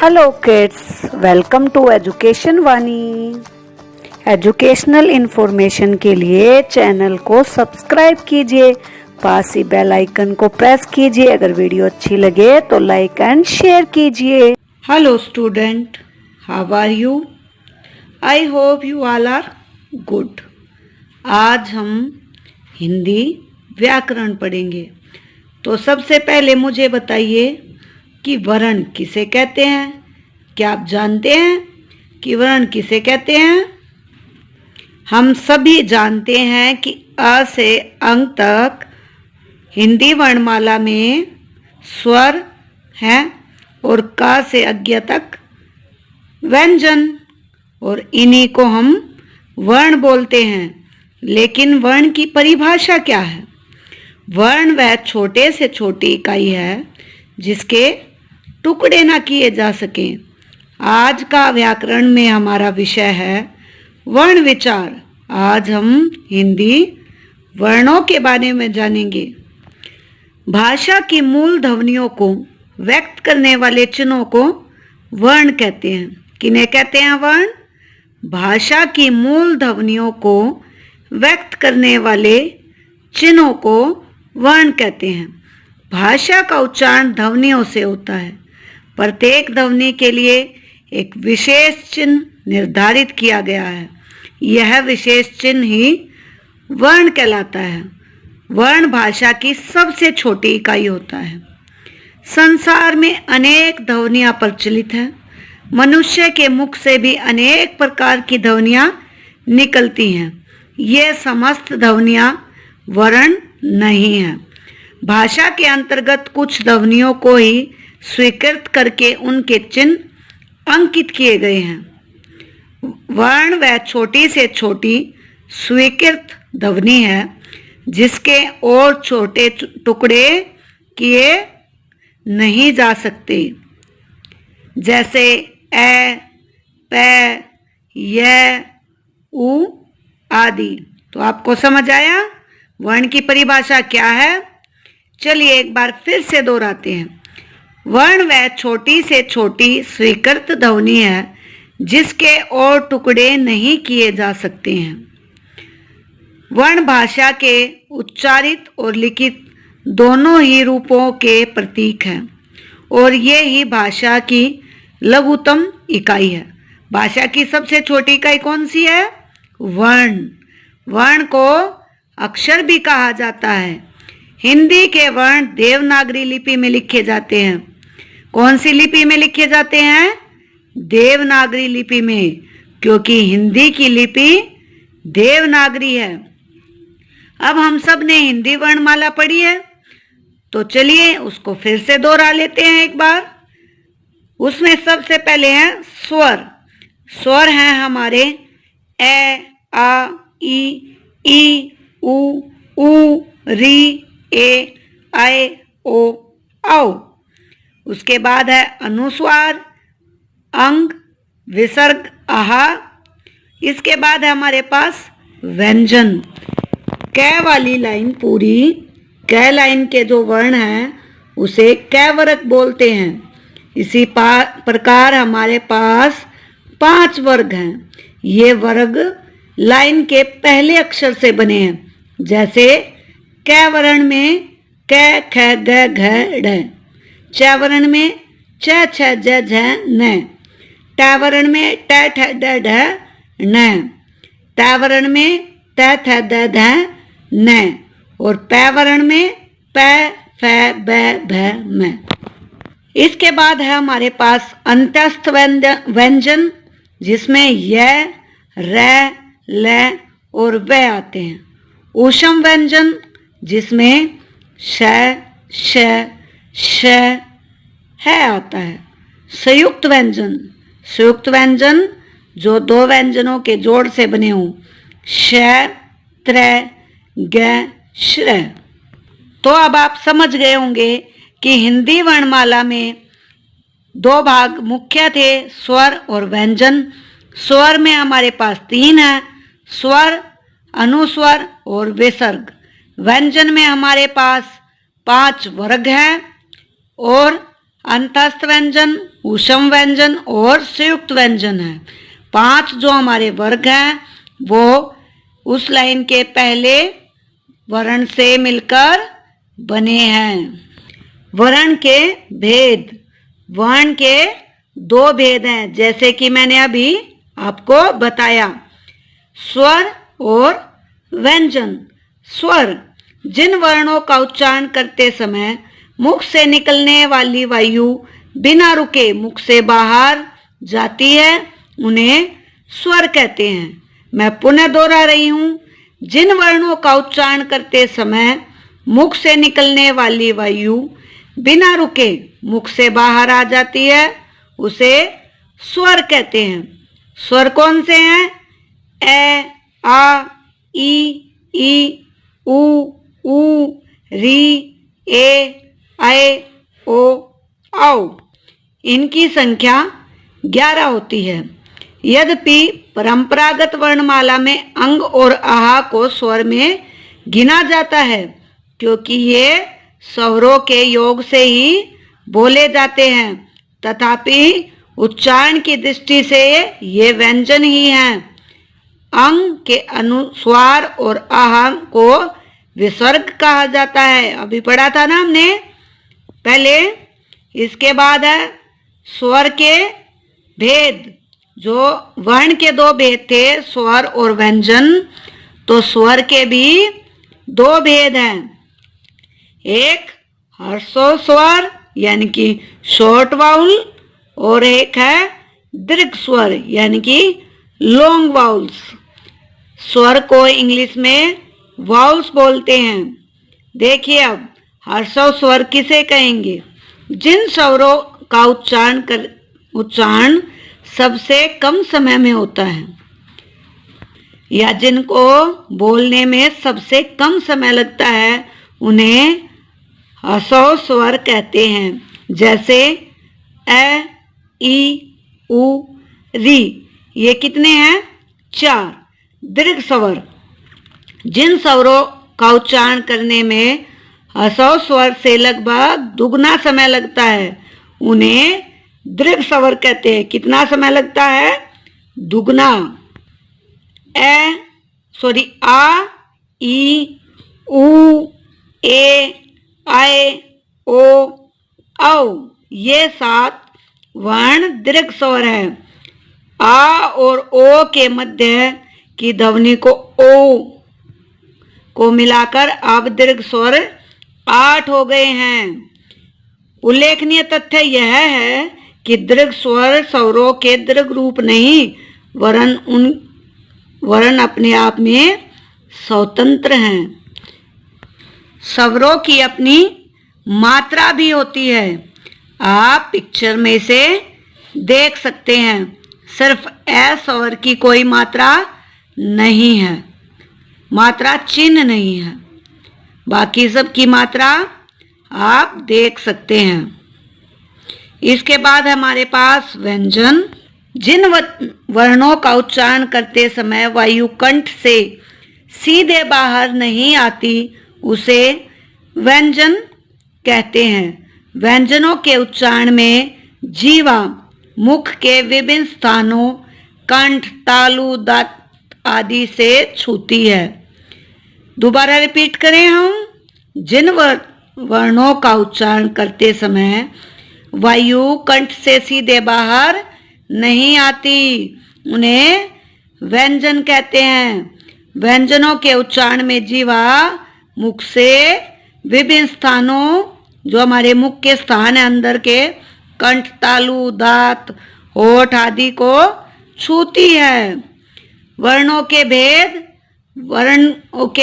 Hello kids, welcome to education Vani. Educational information के लिए channel को सब्सक्राइब कीजिए, पास ही बेल आइकन को प्रेस कीजिए। अगर वीडियो अच्छी लगे तो लाइक एंड शेयर कीजिए। Hello student, how are you? I hope you all are good. आज हम हिंदी व्याकरण पढ़ेंगे। तो सबसे पहले मुझे बताइए कि वर्ण किसे कहते हैं? क्या आप जानते हैं कि वर्ण किसे कहते हैं? हम सभी जानते हैं कि अ से अंक तक हिंदी वर्णमाला में स्वर हैं और क से अज्ञ तक व्यंजन, और इन्हीं को हम वर्ण बोलते हैं। लेकिन वर्ण की परिभाषा क्या है? वर्ण वह छोटे से छोटी इकाई है जिसके टुकड़े ना किए जा सकें। आज का व्याकरण में हमारा विषय है वर्ण विचार। आज हम हिंदी वर्णों के बारे में जानेंगे। भाषा की मूल ध्वनियों को व्यक्त करने वाले चिन्हों को वर्ण कहते हैं। किन्हें कहते हैं वर्ण? भाषा की मूल ध्वनियों को व्यक्त करने वाले चिन्हों को वर्ण कहते हैं। भाषा का उच्चारण ध्वनियों से होता है। प्रत्येक ध्वनि के लिए एक विशेष चिन्ह निर्धारित किया गया है। यह विशेष चिन्ह ही वर्ण कहलाता है। वर्ण भाषा की सबसे छोटी इकाई होता है। संसार में अनेक ध्वनियाँ प्रचलित हैं। मनुष्य के मुख से भी अनेक प्रकार की ध्वनियाँ निकलती हैं। ये समस्त ध्वनियाँ वर्ण नहीं हैं। भाषा के अंतर्गत कुछ ध्वनियों को ही स्वीकृत करके उनके चिन्ह अंकित किए गए हैं। वर्ण वह छोटी से छोटी स्वीकृत ध्वनि है जिसके और छोटे टुकड़े किए नहीं जा सकते, जैसे ए, प, य, उ आदि। तो आपको समझ आया वर्ण की परिभाषा क्या है? चलिए एक बार फिर से दोहराते हैं। वर्ण वह छोटी से छोटी स्वीकृत ध्वनि है जिसके और टुकड़े नहीं किए जा सकते हैं। वर्ण भाषा के उच्चारित और लिखित दोनों ही रूपों के प्रतीक हैं और ये ही भाषा की लघुतम इकाई है। भाषा की सबसे छोटी इकाई कौन सी है? वर्ण। वर्ण को अक्षर भी कहा जाता है। हिंदी के वर्ण देवनागरी लिपि में लिखे जाते हैं। कौन सी लिपि में लिखे जाते हैं? देवनागरी लिपि में, क्योंकि हिंदी की लिपि देवनागरी है। अब हम सब ने हिंदी वर्णमाला पढ़ी है, तो चलिए उसको फिर से दोहरा लेते हैं एक बार। उसमें सबसे पहले है स्वर। स्वर हैं हमारे ए, आ, ई, उ, री, ए, आए, ओ, औ। उसके बाद है अनुस्वार, अंग, विसर्ग, आहा। इसके बाद है हमारे पास व्यंजन। कै वाली लाइन पूरी, कै लाइन के जो वर्ण हैं उसे कैवर्ग बोलते हैं। इसी प्रकार हमारे पास 5 वर्ग हैं। ये वर्ग लाइन के पहले अक्षर से बने हैं, जैसे कै वर्ण में कै, ख, ग, घ, ढ। च वर्ण में च, छ, ज, झ, न। ट वर्ण में ट, ठ, ड, ढ, न। त वर्ण में त, थ, द, ध, न। और प वर्ण में प, फ, ब, भ, म। इसके बाद है हमारे पास अंतस्थ व्यंजन, जिसमें य, र, ल और व आते हैं। ऊष्म व्यंजन, जिसमें श, श, श, है आता है। संयुक्त व्यंजन, संयुक्त व्यंजन जो 2 व्यंजनों के जोड़ से बने हों, श, त्र, ग, श्र। तो अब आप समझ गए होंगे कि हिंदी वर्णमाला में 2 भाग मुख्य थे, स्वर और व्यंजन। स्वर में हमारे पास 3 है, स्वर, अनुस्वर और विसर्ग। व्यंजन में हमारे पास 5 वर्ग हैं और अंतस्थ व्यंजन, ऊष्म व्यंजन और संयुक्त व्यंजन है। 5 जो हमारे वर्ग हैं वो उस लाइन के पहले वर्ण से मिलकर बने हैं। वर्ण के भेद, वर्ण के 2 भेद हैं, जैसे कि मैंने अभी आपको बताया। स्वर और व्यंजन। स्वर जिन वर्णों का उच्चारण करते समय मुख से निकलने वाली वायु बिना रुके मुख से बाहर जाती है, उन्हें स्वर कहते हैं। मैं पुनः दोहरा रही हूं, जिन वर्णों का उच्चारण करते समय मुख से निकलने वाली वायु बिना रुके मुख से बाहर आ जाती है, उसे स्वर कहते हैं। स्वर कौन से हैं? ए, आ, ई, उ, री, ए, आए, ओ, औ। इनकी संख्या 11 होती है। यद्यपि परंपरागत वर्णमाला में अंग और आहा को स्वर में गिना जाता है, क्योंकि ये स्वरों के योग से ही बोले जाते हैं, तथापि उच्चारण की दृष्टि से ये व्यंजन ही हैं। अंग के अनुस्वार और आहा को विसर्ग कहा जाता है, अभी पढ़ा था ना हमने पहले। इसके बाद है स्वर के भेद। जो वर्ण के 2 भेद थे, स्वर और व्यंजन, तो स्वर के भी 2 भेद हैं। एक ह्रस्व स्वर यानी कि शॉर्ट वाउल, और एक है दीर्घ स्वर यानी कि लॉन्ग वाउल्स। स्वर को इंग्लिश में वाउल्स बोलते हैं। देखिए अब ह्रस्व स्वर किसे कहेंगे? जिन स्वरों का उच्चारण सबसे कम समय में होता है, या जिनको बोलने में सबसे कम समय लगता है, उन्हें ह्रस्व स्वर कहते हैं। जैसे ए, ई, उ, री, ये कितने हैं? 4। दीर्घ स्वर, जिन स्वरों का उच्चारण करने में ह्रस्व स्वर से लगभग दुगना समय लगता है, उन्हें दीर्घ स्वर कहते हैं। कितना समय लगता है? दुगना। आ, ई, उ, ए, आए, ओ, औ, ये 7 वर्ण दीर्घ स्वर है। आ और ओ के मध्य की ध्वनि को ओ को मिलाकर अब दीर्घ स्वर 8 हो गए हैं। उल्लेखनीय तथ्य यह है कि दीर्घ स्वर स्वरों के दीर्घ रूप नहीं, वर्ण अपने आप में स्वतंत्र हैं। स्वरों की अपनी मात्रा भी होती है, आप पिक्चर में से देख सकते हैं। सिर्फ ए स्वर की कोई मात्रा नहीं है, मात्रा चिन्ह नहीं है, बाकी सब की मात्रा आप देख सकते हैं। इसके बाद हमारे पास व्यंजन। जिन वर्णों का उच्चारण करते समय वायु कंठ से सीधे बाहर नहीं आती, उसे व्यंजन कहते हैं। व्यंजनों के उच्चारण में जीवा मुख के विभिन्न स्थानों कंठ, तालु, दांत आदि से छूती है। दोबारा रिपीट करें हम। जिन वर्णों का उच्चारण करते समय वायु कंठ से सीधे बाहर नहीं आती, उन्हें व्यंजन कहते हैं। व्यंजनों के उच्चारण में जीवा मुख से विभिन्न स्थानों, जो हमारे मुख के स्थान है अंदर के, कंठ, तालु, दांत, होठ आदि को छूती है। वर्णों के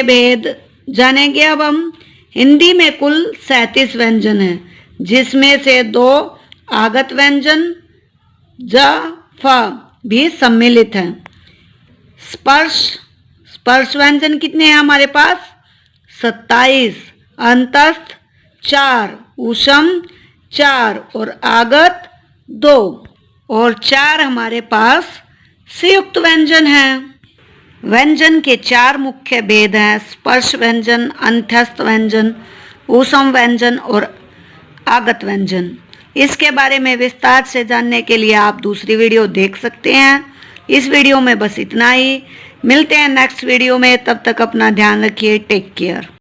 भेद जानेंगे अब हम। हिंदी में कुल 37 व्यंजन हैं, जिसमें से 2 आगत व्यंजन ज, फ भी सम्मिलित हैं। स्पर्श व्यंजन कितने हैं हमारे पास? 27। अंतस्थ 4, ऊष्म 4 और आगत 2, और 4 हमारे पास संयुक्त व्यंजन हैं। व्यंजन के 4 मुख्य भेद हैं: स्पर्श व्यंजन, अंतस्थ व्यंजन, ऊष्म व्यंजन और आगत व्यंजन। इसके बारे में विस्तार से जानने के लिए आप दूसरी वीडियो देख सकते हैं। इस वीडियो में बस इतना ही। मिलते हैं नेक्स्ट वीडियो में, तब तक अपना ध्यान रखिए। Take care.